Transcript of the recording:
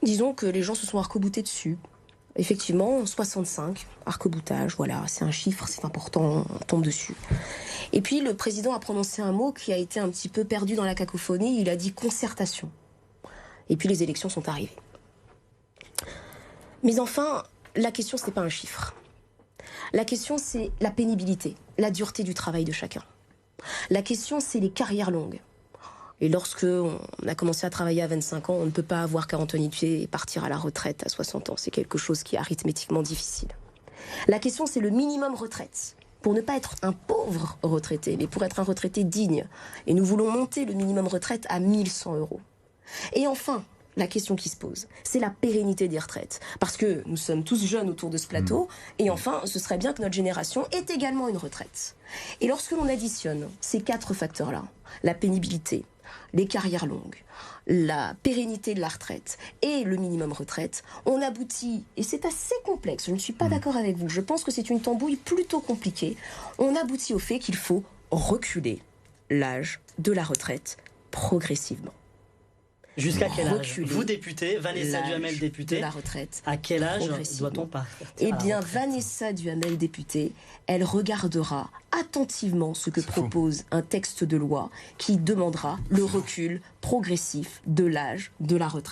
Disons que les gens se sont arc-boutés dessus. Effectivement, 65, arc-boutage, voilà, c'est un chiffre, c'est important, on tombe dessus. Et puis le président a prononcé un mot qui a été un petit peu perdu dans la cacophonie, il a dit concertation. Et puis les élections sont arrivées. Mais enfin, la question, ce n'est pas un chiffre. La question, c'est la pénibilité, la dureté du travail de chacun. La question, c'est les carrières longues. Et lorsque on a commencé à travailler à 25 ans, on ne peut pas avoir 40 ans de pied et partir à la retraite à 60 ans. C'est quelque chose qui est arithmétiquement difficile. La question, c'est le minimum retraite. Pour ne pas être un pauvre retraité, mais pour être un retraité digne. Et nous voulons monter le minimum retraite à 1 100 €. Et enfin, la question qui se pose, c'est la pérennité des retraites. Parce que nous sommes tous jeunes autour de ce plateau, et enfin, ce serait bien que notre génération ait également une retraite. Et lorsque l'on additionne ces 4 facteurs-là, la pénibilité, les carrières longues, la pérennité de la retraite et le minimum retraite, on aboutit, et c'est assez complexe, je ne suis pas d'accord avec vous, je pense que c'est une tambouille plutôt compliquée, on aboutit au fait qu'il faut reculer l'âge de la retraite progressivement. Jusqu'à quel âge? Vous, député, Vanessa Duhamel, députée, de la retraite, à quel âge doit-on partir? Eh bien, Vanessa Duhamel, députée, elle regardera attentivement ce que propose un texte de loi qui demandera le recul progressif de l'âge de la retraite.